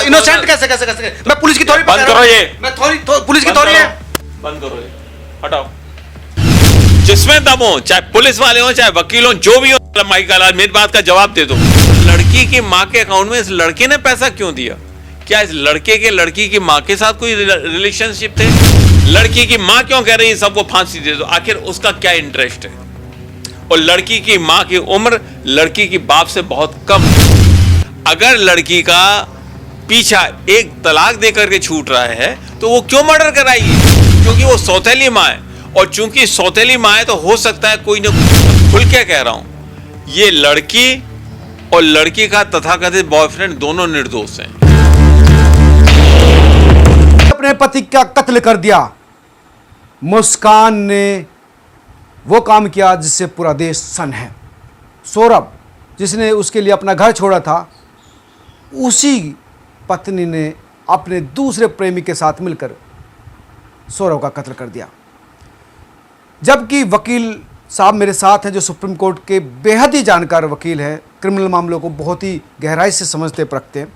Innocent कैसे मैं police की थोड़ी बंद करो ये, मैं पुलिस की थोड़ी है। बंद करो ये, हटाओ। जिसमें दम हो, चाहे पुलिस वाले हो चाहे वकील हो, जो भी हो, माइक आला, मेरी बात का जवाब दे दो। लड़की की माँ के अकाउंट में इस लड़के ने पैसा क्यों दिया? क्या इस लड़के के लड़की की माँ के साथ कोई रिलेशनशिप थे? लड़की की माँ क्यों कह रही है सबको फांसी दे दो? आखिर उसका क्या इंटरेस्ट है? और लड़की की माँ की उम्र लड़की की बाप से बहुत कम। अगर लड़की का पीछा एक तलाक देकर के छूट रहा है तो वो क्यों मर्डर कराएगी? क्योंकि वो सौतेली माँ है, और चूंकि सौतेली माँ है तो हो सकता है कोई ना, खुल के कह रहा हूं, ये लड़की और लड़की का तथाकथित बॉयफ्रेंड दोनों निर्दोष हैं। अपने पति का कत्ल कर दिया। मुस्कान ने वो काम किया जिससे पूरा देश सन्न है। सौरभ, जिसने उसके लिए अपना घर छोड़ा था, उसी पत्नी ने अपने दूसरे प्रेमी के साथ मिलकर सौरभ का कत्ल कर दिया। जबकि वकील साहब मेरे साथ हैं जो सुप्रीम कोर्ट के बेहद ही जानकार वकील हैं, क्रिमिनल मामलों को बहुत ही गहराई से समझते परखते हैं।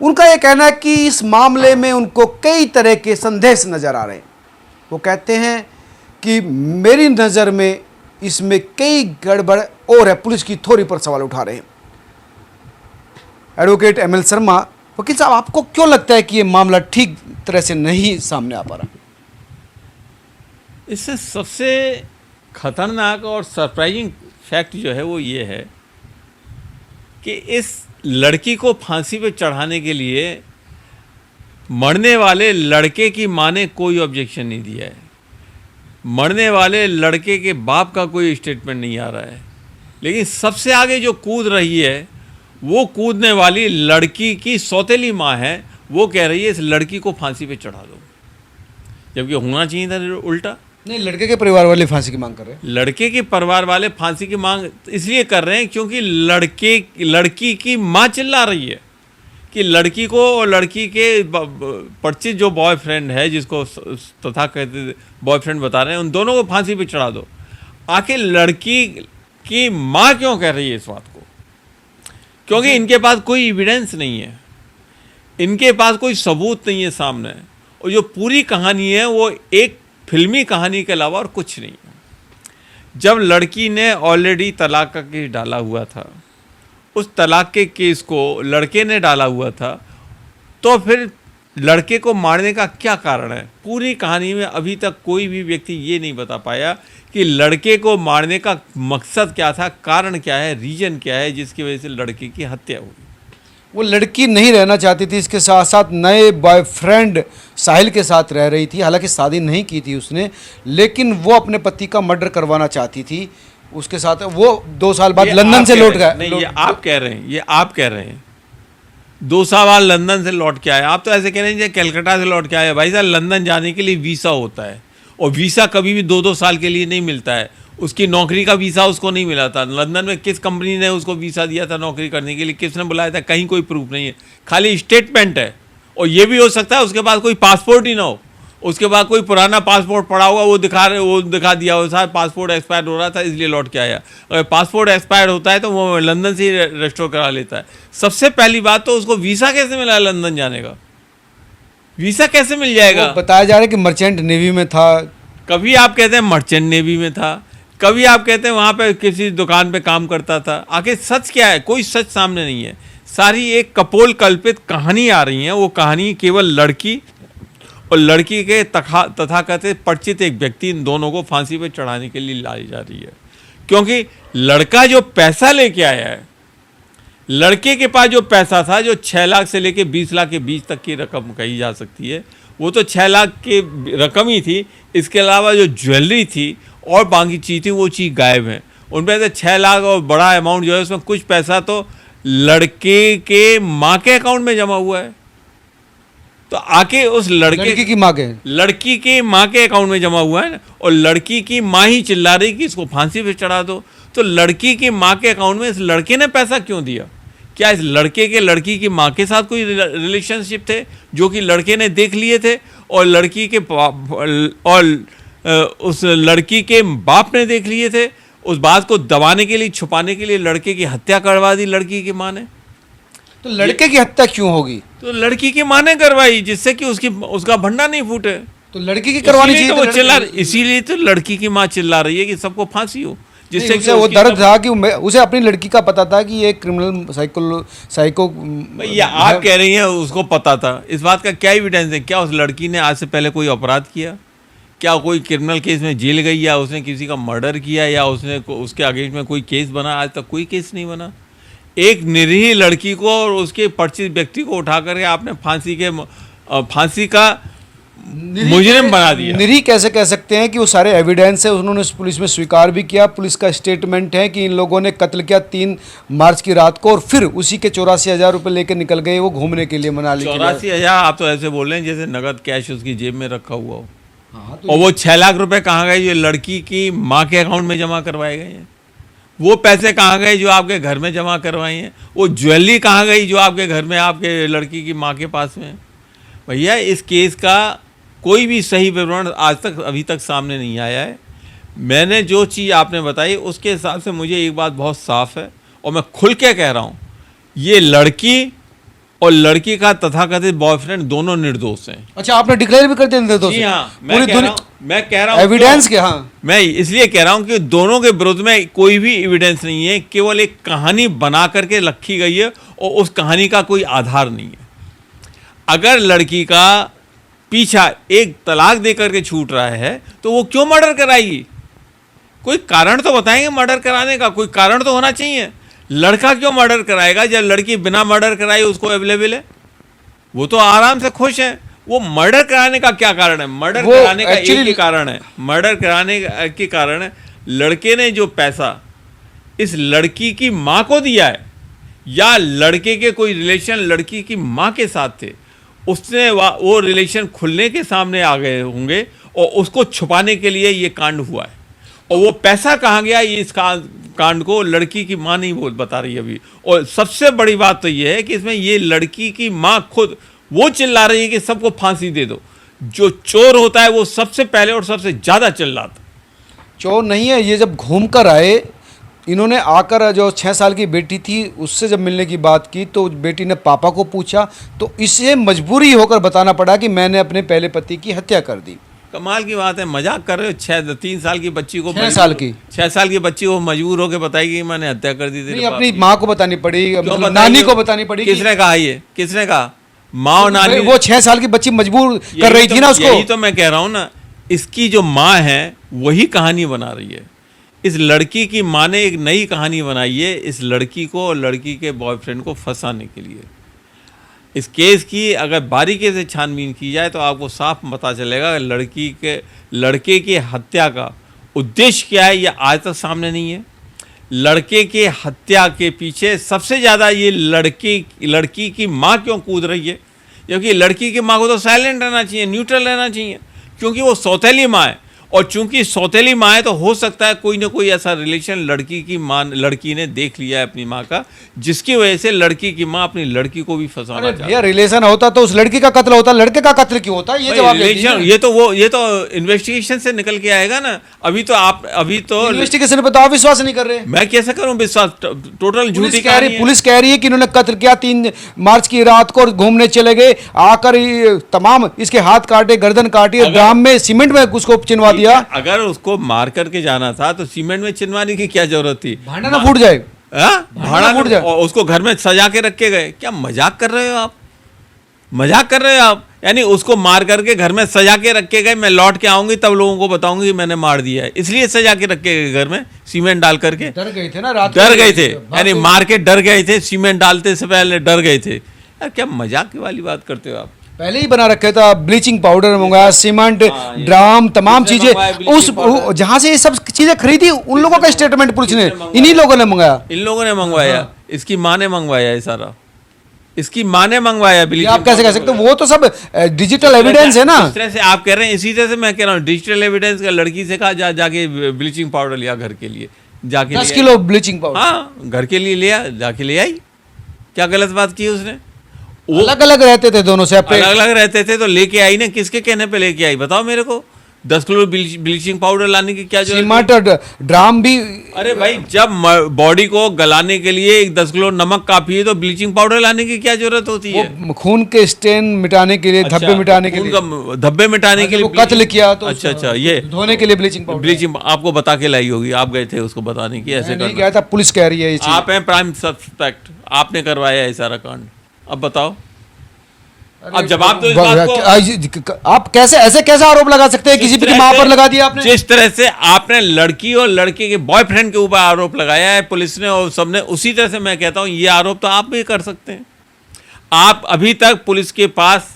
उनका यह कहना है कि इस मामले में उनको कई तरह के संदेश नज़र आ रहे हैं। वो कहते हैं कि मेरी नज़र में इसमें कई गड़बड़ और है। पुलिस की थोड़ी पर सवाल उठा रहे हैं। एडवोकेट ML शर्मा, वकील साहब, आपको क्यों लगता है कि ये मामला ठीक तरह से नहीं सामने आ पा रहा? इससे सबसे खतरनाक और सरप्राइजिंग फैक्ट जो है वो ये है कि इस लड़की को फांसी पे चढ़ाने के लिए मरने वाले लड़के की मां ने कोई ऑब्जेक्शन नहीं दिया है। मरने वाले लड़के के बाप का कोई स्टेटमेंट नहीं आ रहा है। लेकिन सबसे आगे जो कूद रही है वो कूदने वाली लड़की की सौतेली माँ है। वो कह रही है इस लड़की को फांसी पे चढ़ा दो, जबकि होना चाहिए था उल्टा। नहीं, लड़के के परिवार वाले फांसी की मांग कर रहे हैं। लड़के के परिवार वाले फांसी की मांग इसलिए कर रहे हैं क्योंकि लड़की की माँ चिल्ला रही है कि लड़की को और लड़की के परिचित जो बॉयफ्रेंड है, जिसको तथाकथित बॉयफ्रेंड बता रहे हैं, उन दोनों को फांसी पे चढ़ा दो। आखिर लड़की की माँ क्यों कह रही है इस बात को? क्योंकि इनके पास कोई एविडेंस नहीं है, इनके पास कोई सबूत नहीं है सामने, और जो पूरी कहानी है वो एक फिल्मी कहानी के अलावा और कुछ नहीं है। जब लड़की ने ऑलरेडी तलाक का केस डाला हुआ था, उस तलाक के केस को लड़के ने डाला हुआ था, तो फिर लड़के को मारने का क्या कारण है? पूरी कहानी में अभी तक कोई भी व्यक्ति ये नहीं बता पाया कि लड़के को मारने का मकसद क्या था, कारण क्या है, रीजन क्या है जिसकी वजह से लड़के की हत्या हुई। वो लड़की नहीं रहना चाहती थी, इसके साथ साथ नए बॉयफ्रेंड साहिल के साथ रह रही थी। हालांकि शादी नहीं की थी उसने, लेकिन वो अपने पति का मर्डर करवाना चाहती थी उसके साथ। वो 2 साल बाद लंदन से लौट गया। नहीं, ये आप कह रहे हैं, ये आप कह रहे हैं 2 साल बाद लंदन से लौट के आए। आप तो ऐसे कह रहे हैं कलकत्ता से लौट के आए। भाई साहब, लंदन जाने के लिए वीज़ा होता है, और वीज़ा कभी भी 2-2 साल के लिए नहीं मिलता है। उसकी नौकरी का वीज़ा उसको नहीं मिला था। लंदन में किस कंपनी ने उसको वीज़ा दिया था नौकरी करने के लिए, किसने बुलाया था, कहीं कोई प्रूफ नहीं है, खाली स्टेटमेंट है। और ये भी हो सकता है उसके पास कोई पासपोर्ट ही ना हो, उसके बाद कोई पुराना पासपोर्ट पड़ा होगा, वो दिखा दिया हो, साहब पासपोर्ट एक्सपायर हो रहा था इसलिए लौट के आया। अगर पासपोर्ट एक्सपायर होता है तो वो लंदन से ही रेस्टोर करा लेता है। सबसे पहली बात तो उसको वीज़ा कैसे मिला लंदन जाने का? वीज़ा कैसे मिल जाएगा? बताया जा रहा है कि मर्चेंट नेवी में था। कभी आप कहते हैं मर्चेंट नेवी में था, कभी आप कहते हैं वहाँ पे किसी दुकान पे काम करता था। आखिर सच क्या है? कोई सच सामने नहीं है। सारी एक कपोल कल्पित कहानी आ रही है। वो कहानी केवल लड़की और लड़की के तथाकथित परिचित एक व्यक्ति, इन दोनों को फांसी पे चढ़ाने के लिए लाई जा रही है। क्योंकि लड़का जो पैसा लेके आया है, लड़के के पास जो पैसा था, जो 6 लाख से लेके 20 लाख के बीच तक की रकम कही जा सकती है, वो तो 6 लाख की रकम ही थी। इसके अलावा जो ज्वेलरी थी और बाकी चीज़ थी, वो चीज़ गायब है। उन पर से 6 लाख और बड़ा अमाउंट जो है उसमें कुछ पैसा तो लड़के के माँ के अकाउंट में जमा हुआ है। तो आके उस लड़की की माँ के अकाउंट में जमा हुआ है ना, और लड़की की माँ ही चिल्ला रही कि इसको फांसी पे चढ़ा दो। तो लड़की की माँ के अकाउंट में इस लड़के ने पैसा क्यों दिया? क्या इस लड़के के लड़की की माँ के साथ कोई रिलेशनशिप थे जो कि लड़के ने देख लिए थे, और लड़की के उस लड़की के बाप ने देख लिए थे? उस बात को दबाने के लिए, छुपाने के लिए लड़के की हत्या करवा दी लड़की की माँ ने। तो लड़के की हत्या क्यों होगी? तो लड़की की माँ ने करवाई, जिससे कि उसका भंडा नहीं फूटे। तो लड़की की करवानी चाहिए, तो इसीलिए तो लड़की की माँ चिल्ला रही है कि सबको फांसी हो, जिससे कि वो दर्द था कि उसे अपनी लड़की का पता था कि ये क्रिमिनल साइको भैया आप कह रही हैं उसको पता था, इस बात का क्या एविडेंस है? क्या उस लड़की ने आज से पहले कोई अपराध किया? क्या कोई क्रिमिनल केस में जेल गई, या उसने किसी का मर्डर किया, या उसने उसके अगेंस्ट में कोई केस बना? आज तक कोई केस नहीं बना। एक निरीह लड़की को और उसके परिचित व्यक्ति को उठा करके आपने फांसी का मुजरिम बना दिया। निरीह कैसे कह सकते हैं कि वो सारे एविडेंस है, उन्होंने पुलिस में स्वीकार भी किया। पुलिस का स्टेटमेंट है कि इन लोगों ने कत्ल किया 3 मार्च की रात को, और फिर उसी के 84,000 रुपये लेकर निकल गए वो घूमने के लिए मनाली। 84,000? आप तो ऐसे बोल रहे हैं जैसे नगद कैश उसकी जेब में रखा हुआ हो। हाँ, और वो 6 लाख रुपए कहाँ गए जो लड़की की माँ के अकाउंट में जमा करवाए गए हैं? वो पैसे कहाँ गए जो आपके घर में जमा करवाए हैं? वो ज्वेलरी कहाँ गई जो आपके घर में आपके लड़की की माँ के पास में? भैया इस केस का कोई भी सही विवरण आज तक अभी तक सामने नहीं आया है। मैंने जो चीज़ आपने बताई उसके हिसाब से मुझे एक बात बहुत साफ है, और मैं खुल के कह रहा हूँ, ये लड़की और लड़की का तथाकथित बॉयफ्रेंड दोनों निर्दोष हैं। अच्छा, आपने डिक्लेयर भी कर दिया निर्दोष? जी हाँ, मैं कह रहा हूँ एविडेंस के, हाँ मैं इसलिए कह रहा हूँ कि दोनों के विरुद्ध में कोई भी एविडेंस नहीं है, केवल एक कहानी बना करके रखी गई है और उस कहानी का कोई आधार नहीं है। अगर लड़की का पीछा एक तलाक दे करके छूट रहा है तो वो क्यों मर्डर कराएगी? कोई कारण तो बताएंगे मर्डर कराने का, कोई कारण तो होना चाहिए। लड़का क्यों मर्डर कराएगा जब लड़की बिना मर्डर कराए उसको अवेलेबल है? वो तो आराम से खुश है। वो मर्डर कराने का क्या कारण है? मर्डर कराने का एक ही कारण है, मर्डर कराने के कारण है लड़के ने जो पैसा इस लड़की की माँ को दिया है, या लड़के के कोई रिलेशन लड़की की माँ के साथ थे, उसने वो रिलेशन खुलने के सामने आ गए होंगे और उसको छुपाने के लिए ये कांड हुआ है। और वो पैसा कहाँ गया ये इस कांड को लड़की की माँ नहीं बता रही अभी। और सबसे बड़ी बात तो ये है कि इसमें ये लड़की की माँ खुद वो चिल्ला रही है कि सबको फांसी दे दो। जो चोर होता है वो सबसे पहले और सबसे ज़्यादा चिल्लाता। चोर नहीं है ये, जब घूम कर आए इन्होंने, आकर जो 6 साल की बेटी थी उससे जब मिलने की बात की तो बेटी ने पापा को पूछा, तो इसे मजबूरी होकर बताना पड़ा कि मैंने अपने पहले पति की हत्या कर दी। कमाल की बात है, मजाक कर रहे हो? 3 साल की बच्ची को 6 साल की 6 साल की बच्ची को मजबूर होकर बताएगी कि मैंने हत्या कर दी थी? नहीं, अपनी माँ को बतानी पड़ी, नानी को बतानी पड़ी। किसने कहा ये? किसने कहा? माँ और नानी? वो 6 साल की बच्ची मजबूर कर रही थी ना उसको। यही तो मैं कह रहा हूँ ना, इसकी जो माँ है वही कहानी बना रही है। इस लड़की की माँ ने एक नई कहानी बनाई है इस लड़की को और लड़की के बॉयफ्रेंड को फंसाने के लिए। इस केस की अगर बारीकी से छानबीन की जाए तो आपको साफ पता चलेगा लड़के की हत्या का उद्देश्य क्या है, ये आज तक सामने नहीं है। लड़के के हत्या के पीछे सबसे ज़्यादा ये लड़की की माँ क्यों कूद रही है? क्योंकि लड़की की माँ को तो साइलेंट रहना चाहिए, न्यूट्रल रहना चाहिए, क्योंकि वो सौतेली माँ है। और चूंकि सौतेली माँ है तो हो सकता है कोई ना कोई ऐसा रिलेशन लड़की ने देख लिया है अपनी माँ का, जिसकी वजह से लड़की की माँ अपनी लड़की को भी फंसाना चाहती है। भैया रिलेशन होता तो उस लड़की का कत्ल होता, लड़के का कत्ल क्यों होता? ये जवाब रिलेशन ये तो इन्वेस्टिगेशन से निकल के आएगा ना। अभी तो इन्वेस्टिगेशन पे तो आप विश्वास नहीं कर रहे। मैं कैसे करूं विश्वास? टोटल झूठी पुलिस कह रही है कि इन्होंने कत्ल किया 3 मार्च की रात को, घूमने चले गए, आकर तमाम इसके हाथ काटे, गर्दन काटी, ड्राम में सीमेंट में उसको चिनवा दिया। अगर उसको मार करके जाना था तो सीमेंट में चिनवाने की क्या जरूरत थी? भाड़ा ना फूट जाए, भाड़ा फूट जाए। और उसको घर में सजा के रख के गए। क्या मजाक कर रहे हो आप? मजाक कर रहे हो आप? यानी उसको मार करके घर में सजा के रख के गए, मैं लौट के आऊंगी तब लोगों को बताऊंगी कि मैंने मार दिया है, इसलिए सजा के रख के गए घर में सीमेंट डाल करके। डर गए थे ना रात, डर गए थे, यानी मार के डर गए थे, सीमेंट डालते से पहले डर गए थे। यार क्या मजाक वाली बात करते हो आप? पहले ही बना रखे था, ब्लीचिंग पाउडर मंगाया, सीमेंट, ड्राम, तमाम चीजें। उस जहां से ये सब चीजें खरीदी उन लोगों का स्टेटमेंट पुलिस ने, इन्हीं लोगों ने मंगाया। इन लोगों ने मंगवाया, इसकी माँ ने मंगवाया है सारा, इसकी माँ ने मंगवाया। आप कैसे कह सकते हो? वो तो सब डिजिटल एविडेंस है ना। इस तरह से आप कह रहे हैं, इसी तरह से मैं कह रहा हूँ डिजिटल एविडेंस का। लड़की से कहा जाके ब्लीचिंग पाउडर लिया घर के लिए, जाके 10 किलो ब्लीचिंग पाउडर, हाँ घर के लिए लिया, जाके ले आई। क्या गलत बात की उसने? अलग अलग रहते थे दोनों से, अलग अलग रहते थे तो लेके आई ना, किसके कहने पे लेके आई बताओ मेरे को? 10 किलो ब्लीचिंग पाउडर लाने की क्या जरूरत सीमेंट और ड्राम भी। अरे भाई, जब बॉडी को गलाने के लिए 10 किलो नमक काफी है तो ब्लीचिंग पाउडर लाने की क्या जरूरत होती है? वो खून के स्टेन मिटाने के लिए, धब्बे मिटाने के लिए, धब्बे मिटाने के लिए वो कत्ल किया तो अच्छा, ये धोने के लिए ब्लीचिंग पाउडर। ब्लीचिंग आपको बता के लाई होगी, आप गए थे उसको बताने की ऐसे नहीं गया था, पुलिस कह रही है ये चीज़। आप हैं प्राइम सस्पेक्ट, आपने करवाया है सारा कांड। अब बताओ, अब जवाब तो इस बात को आप कैसे आरोप लगा सकते हैं किसी की मां पर लगा दिया आपने? जिस तरह से आपने लड़की और लड़के के बॉयफ्रेंड के ऊपर आरोप लगाया है पुलिस ने और सबने, उसी तरह से मैं कहता हूं ये आरोप तो आप भी कर सकते हैं। आप अभी तक पुलिस के पास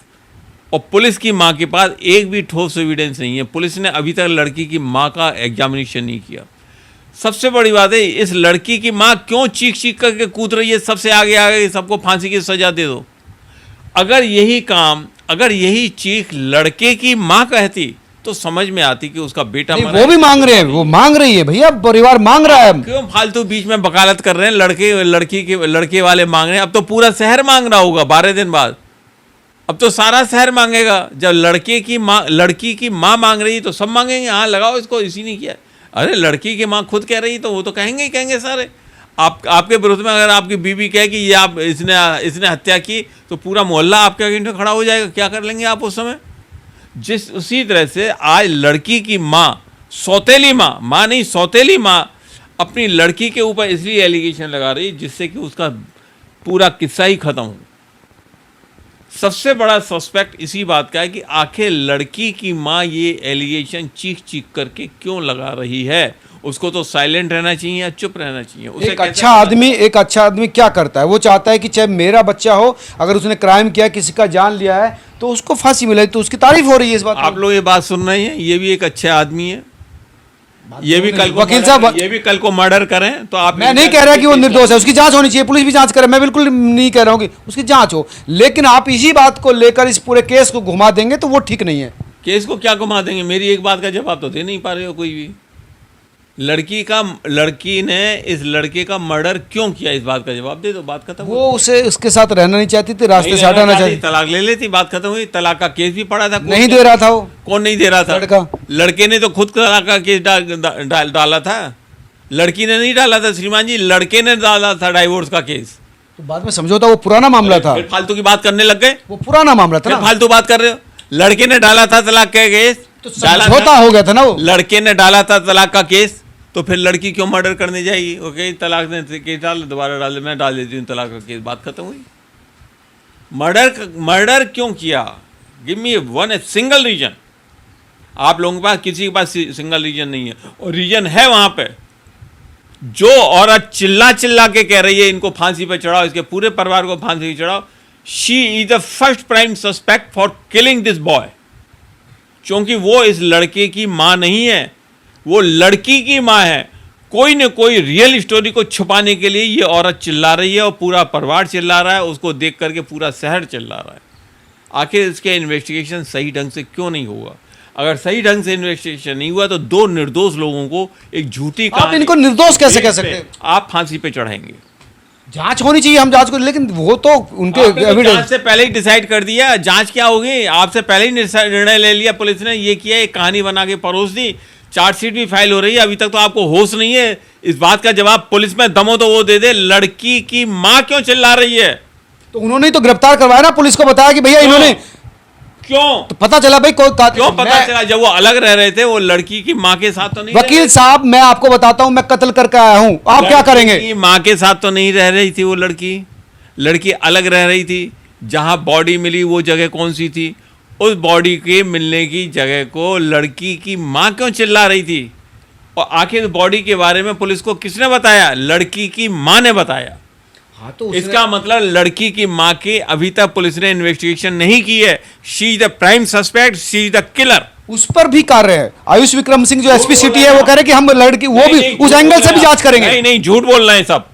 और पुलिस की मां के पास एक भी ठोस एविडेंस नहीं है। पुलिस ने अभी तक लड़की की मां का एग्जामिनेशन नहीं किया। सबसे बड़ी बात है, इस लड़की की मां क्यों चीख चीख करके कूद रही है सबसे आगे आगे, सबको फांसी की सजा दे दो। अगर यही चीख लड़के की मां कहती तो समझ में आती कि उसका बेटा मरा। वो भी मांग रहे हैं, वो मांग रही है भैया, परिवार मांग रहा है। क्यों फालतू बीच में वकालत कर रहे हैं? लड़के वाले मांग रहे हैं, अब तो पूरा शहर मांग रहा होगा 12 दिन बाद। अब तो सारा शहर मांगेगा। जब लड़की की मां मांग रही है तो सब मांगेंगे, हाँ लगाओ इसको, इसी ने किया। अरे लड़की की मां खुद कह रही तो वो तो कहेंगे सारे। आपके विरोध में अगर आपकी बीवी कहे कि ये इसने हत्या की तो पूरा मोहल्ला आपके अगेंस्ट खड़ा हो जाएगा। क्या कर लेंगे आप उस समय? उसी तरह से आज लड़की की मां, सौतेली मां अपनी लड़की के ऊपर इसलिए एलिगेशन लगा रही जिससे कि उसका पूरा किस्सा ही खत्म हो। सबसे बड़ा सस्पेक्ट इसी बात का है कि आखिर लड़की की मां ये एलिगेशन चीख चीख करके क्यों लगा रही है। उसको तो साइलेंट रहना चाहिए या चुप रहना चाहिए। एक अच्छा आदमी क्या करता है? वो चाहता है कि चाहे मेरा बच्चा हो, अगर उसने क्राइम किया, किसी का जान लिया है तो उसको फांसी मिले, तो उसकी तारीफ हो रही है इस बात। आप लोग ये बात सुन रहे हैं, ये भी एक अच्छा आदमी है। ये भी कल को मर्डर करें तो आप, मैं नहीं कह रहा कि वो निर्दोष है, उसकी जांच होनी चाहिए, पुलिस भी जांच करे, मैं बिल्कुल नहीं कह रहा हूँ कि उसकी जांच हो, लेकिन आप इसी बात को लेकर इस पूरे केस को घुमा देंगे तो वो ठीक नहीं है। केस को क्या घुमा देंगे? मेरी एक बात का जवाब तो दे नहीं पा रहे हो कोई भी। लड़की ने इस लड़के का मर्डर क्यों किया, इस बात का जवाब दे दो, बात खत्म। वो उसके साथ रहना नहीं चाहती थी, रास्ते से हटाना चाहती, तलाक ले लेती, बात खत्म हुई। तलाक का केस भी पड़ा था, नहीं दे रहा था वो। कौन नहीं दे रहा था? लड़के ने तो खुद तलाक का केस डाला था, लड़की ने नहीं डाला था श्रीमान जी, लड़के ने डाला था डाइवोर्स का केस। तो बाद में समझौता, वो पुराना मामला था। फिर फालतू की बात करने लग गए, वो पुराना मामला था ना, फालतू बात कर रहे हो। लड़के ने डाला था तलाक का केस, तो समझौता हो गया था ना। वो लड़के ने डाला था तलाक का केस, तो फिर लड़की क्यों मर्डर करने जाएगी? ओके, तलाक ने केस डाल, दोबारा डाल, मैं डाल देती हूँ तलाक का केस, बात खत्म हुई। मर्डर क्यों किया? Give me one single reason. आप लोगों के पास किसी के पास सिंगल रीजन नहीं है, और रीजन है वहां पे। जो औरत चिल्ला के कह रही है इनको फांसी पे चढ़ाओ, इसके पूरे परिवार को फांसी पे चढ़ाओ, she is the first prime suspect for killing this boy. क्योंकि वो इस लड़के की मां नहीं है, वो लड़की की मां है। कोई न कोई रियल स्टोरी को छुपाने के लिए ये औरत चिल्ला रही है और पूरा परिवार चिल्ला रहा है, उसको देख करके पूरा शहर चिल्ला रहा है। आखिर इसके इन्वेस्टिगेशन सही ढंग से क्यों नहीं हुआ? अगर सही ढंग से इन्वेस्टिगेशन नहीं हुआ तो दो निर्दोष लोगों को एक झूठी आप इनको निर्दोष कैसे कह सकते हैं? आप फांसी पे चढ़ाएंगे। जांच होनी चाहिए, हम जांच को, लेकिन वो तो उनके जांच से पहले ही डिसाइड कर दिया। जांच क्या होगी? आपसे पहले ही निर्णय ले लिया पुलिस ने, ये किया, एक कहानी बना के परोस दी, चार्जशीट भी फाइल हो रही है। अभी तक तो आपको होश नहीं है इस बात का जवाब पुलिस में दमो तो वो दे दे। लड़की की मां क्यों चिल्ला रही है? तो उन्होंने तो गिरफ्तार करवाया ना, पुलिस को बताया कि भैया इन्होंने क्यों, तो पता चला भाई क्यों पता चला? जब वो अलग रह रहे थे, वो लड़की की मां के साथ तो नहीं। वकील साहब, मैं आपको बताता हूं, मैं कत्ल करके आया हूं, आप क्या करेंगे? मां के साथ तो नहीं रह रही थी वो लड़की अलग रह रही थी। जहां बॉडी मिली वो जगह कौन सी थी? उस बॉडी के मिलने की जगह को लड़की की मां क्यों चिल्ला रही थी? और आखिर बॉडी के बारे में पुलिस को किसने बताया? लड़की की मां ने बताया। हाँ, तो इसका मतलब लड़की की मां के अभी तक पुलिस ने इन्वेस्टिगेशन नहीं की है। She is the prime suspect, she is the killer. उस पर भी कार्य है। आयुष विक्रम सिंह जो एसपी सिटी है, वो कह रहे कि हम लड़की, वो भी उस एंगल से भी जांच करेंगे। नहीं, झूठ बोल रहे हैं सब।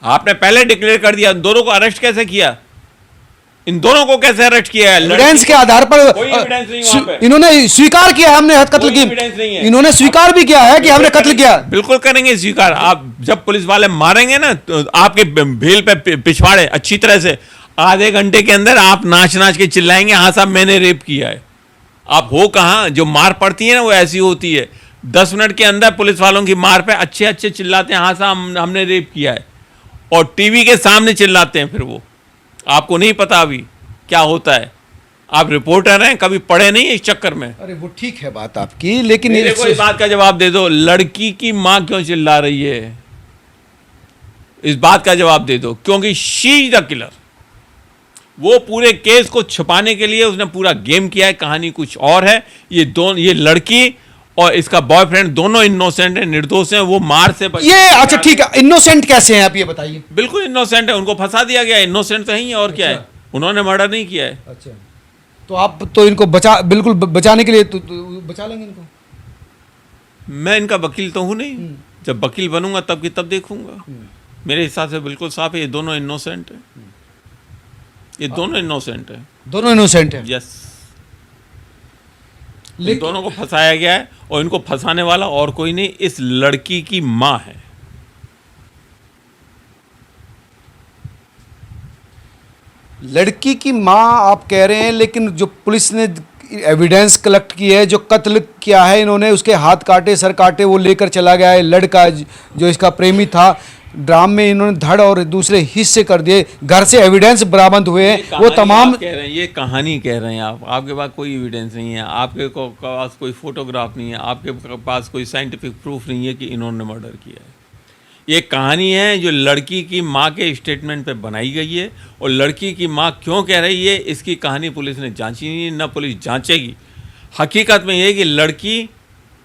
आपने पहले डिक्लेयर कर दिया। दोनों को अरेस्ट कैसे किया? इन दोनों को कैसे अरेस्ट किया है? एविडेंस के आधार पर इन्होंने स्वीकार किया है हमने कत्ल की। इन्होंने स्वीकार भी किया है कि हमने कत्ल किया। बिल्कुल करेंगे स्वीकार। आप जब पुलिस वाले मारेंगे ना तो आपके भेल पे पिछवाड़े अच्छी तरह से आधे घंटे के अंदर आप नाच के चिल्लाएंगे, हाँ साहब मैंने रेप किया है। आप हो कहाँ? जो मार पड़ती है ना वो ऐसी होती है, 10 मिनट के अंदर पुलिस वालों की मार पे अच्छे अच्छे चिल्लाते हैं, हाँ साहब हमने रेप किया है, और टीवी के सामने चिल्लाते हैं। फिर वो आपको नहीं पता अभी क्या होता है, आप रिपोर्टर हैं, कभी पढ़े नहीं इस चक्कर में। अरे वो ठीक है बात आपकी, लेकिन मेरे को इस बात का जवाब दे दो, लड़की की मां क्यों चिल्ला रही है? इस बात का जवाब दे दो, क्योंकि शी इज द किलर। वो पूरे केस को छुपाने के लिए उसने पूरा गेम किया है, कहानी कुछ और है। ये लड़की और इसका बॉयफ्रेंड दोनों इनोसेंट है, निर्दोष हैं। वो मार से ये अच्छा ठीक है, इनोसेंट कैसे हैं आप ये बताइए। बिल्कुल इनोसेंट है, उनको फंसा दिया गया, इनोसेंट तो ही है और क्या है, उन्होंने मर्डर नहीं किया है। अच्छा, तो आप तो इनको बिल्कुल बचाने के लिए तो बचा लेंगे इनको। मैं इनका वकील तो हूं नहीं, जब वकील बनूंगा तब की तब देखूंगा। मेरे हिसाब से बिल्कुल साफ है, ये दोनों इनोसेंट है, ये दोनों इनोसेंट है, दोनों इनोसेंट हैं। यस, इन दोनों को फंसाया गया है, और इनको फंसाने वाला और कोई नहीं, इस लड़की की मां है। लड़की की मां आप कह रहे हैं, लेकिन जो पुलिस ने एविडेंस कलेक्ट की है, जो कत्ल किया है इन्होंने, उसके हाथ काटे सर काटे, वो लेकर चला गया है लड़का जो इसका प्रेमी था। ड्राम में इन्होंने धड़ और दूसरे हिस्से कर दिए, घर से एविडेंस बरामद हुए हैं, वो तमाम कह रहे हैं, ये कहानी कह रहे हैं आप, आपके पास कोई एविडेंस नहीं है, आपके पास कोई फोटोग्राफ नहीं है, आपके पास कोई साइंटिफिक प्रूफ नहीं है कि इन्होंने मर्डर किया है। ये कहानी है जो लड़की की मां के स्टेटमेंट पे बनाई गई है, और लड़की की मां क्यों कह रही है इसकी कहानी पुलिस ने जांची नहीं, ना पुलिस जांचेगी। हकीकत में ये है कि लड़की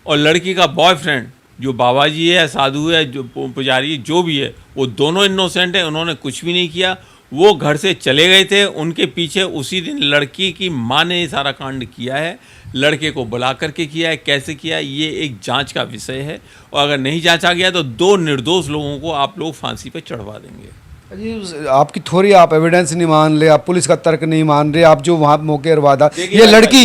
और लड़की का बॉयफ्रेंड जो बाबा जी है, साधु है, जो पुजारी जो भी है, वो दोनों इनोसेंट है, उन्होंने कुछ भी नहीं किया। वो घर से चले गए थे, उनके पीछे उसी दिन लड़की की मां ने ये सारा कांड किया है, लड़के को बुला करके किया है। कैसे किया है ये एक जांच का विषय है, और अगर नहीं जांचा गया तो 2 निर्दोष लोगों को आप लोग फांसी पे चढ़वा देंगे। जी, आपकी थोड़ी आप एविडेंस नहीं मान रहे, आप पुलिस का तर्क नहीं मान रहे, आप जो वहां मौके वादा, ये लड़की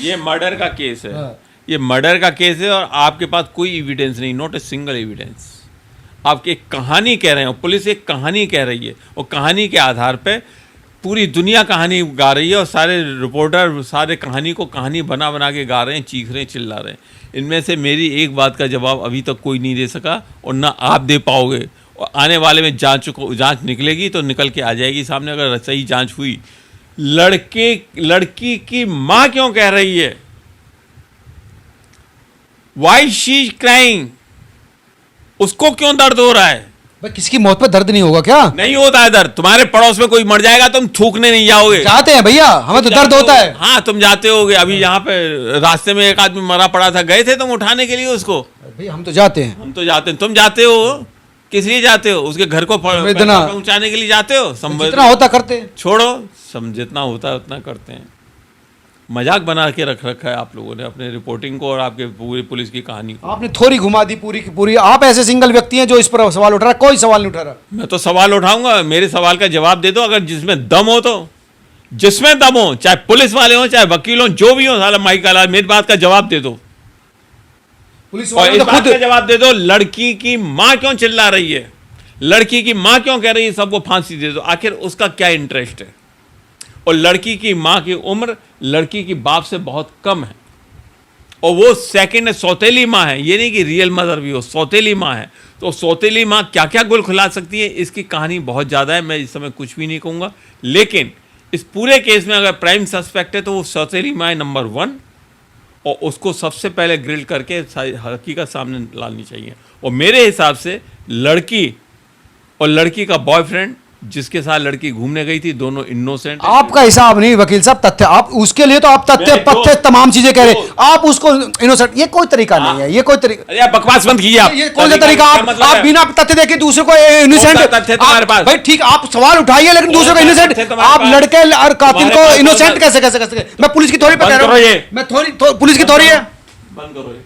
ये मर्डर का केस है। हाँ। ये मर्डर का केस है, और आपके पास कोई एविडेंस नहीं, नॉट ए सिंगल एविडेंस। आप एक कहानी कह रहे हो, पुलिस एक कहानी कह रही है, और कहानी के आधार पे पूरी दुनिया कहानी गा रही है, और सारे रिपोर्टर सारे कहानी को कहानी बना बना के गा रहे हैं, चीख रहे हैं, चिल्ला रहे हैं। इनमें से मेरी एक बात का जवाब अभी तक कोई नहीं दे सका, और ना आप दे पाओगे। और आने वाले में जांच निकलेगी तो निकल के आ जाएगी सामने, अगर सही जांच हुई। लड़की की माँ क्यों कह रही है, वाई शी क्राइंग, उसको क्यों दर्द हो रहा है? भाई किसी की मौत पर दर्द नहीं होगा क्या? नहीं होता है दर्द, तुम्हारे पड़ोस में कोई मर जाएगा तुम थूकने नहीं जाओगे? जाते हैं भैया, हमें तो दर्द होता है। हाँ तुम जाते होगे, अभी यहाँ पे रास्ते में एक आदमी मरा पड़ा था, गए थे तुम उठाने के लिए उसको? भाई हम तो जाते हैं, हम तो जाते हैं। तुम जाते हो किस लिए जाते हो? उसके घर को पहुंचाने के लिए जाते हो? जितना होता करते हैं, छोड़ो, जितना होता है उतना करते हैं। मजाक बना के रखा है आप लोगों ने अपने रिपोर्टिंग को और आपके पूरी पुलिस की कहानी को। आपने थोड़ी घुमा दी पूरी की पूरी। आप ऐसे सिंगल व्यक्ति हैं जो इस पर सवाल उठा रहा, कोई सवाल नहीं उठा रहा। मैं तो सवाल उठाऊंगा, मेरे सवाल का जवाब दे दो, अगर जिसमें दम हो तो। जिसमें दम हो, चाहे पुलिस वाले हो चाहे वकील हो, जो भी हो, साला माइक का लाल, मेरी बात का जवाब दे दो। पुलिस और इस बात का जवाब दे दो, लड़की की मां क्यों चिल्ला रही है, लड़की की मां क्यों कह रही है सबको फांसी दे दो, आखिर उसका क्या इंटरेस्ट है? और लड़की की मां की उम्र लड़की की बाप से बहुत कम है, और वो सेकंड सौतेली मां है, ये नहीं कि रियल मदर भी हो, सौतेली मां है। तो सौतेली मां क्या क्या गुल खिला सकती है, इसकी कहानी बहुत ज़्यादा है, मैं इस समय कुछ भी नहीं कहूँगा। लेकिन इस पूरे केस में अगर प्राइम सस्पेक्ट है तो वो सौतेली मां नंबर 1, और उसको सबसे पहले ग्रिल करके हकीकत सामने लानी चाहिए। और मेरे हिसाब से लड़की और लड़की का बॉयफ्रेंड जिसके साथ लड़की घूमने गई थी, दोनों इनोसेंट। आपका हिसाब नहीं वकील साहब, तथ्य आप उसके लिए तो आप तथ्य पथ्य तमाम चीजें कह रहे हैं, आप उसको इनोसेंट, ये कोई तरीका नहीं है, ये कोई तरीका। अरे बकवास बंद कीजिए आप, ये कौन सा तरीका? आप बिना तथ्य देके दूसरे को इनोसेंट, तथ्य तुम्हारे पास? भाई ठीक, आप सवाल उठाइए लेकिन दूसरे को इनोसेंट, आप लड़के और कातिल को इनोसेंट कैसे कैसे कैसे? मैं पुलिस की थोड़ी पे कह रहा हूँ, मैं थोड़ी पुलिस की थोड़ी है, बंद करो।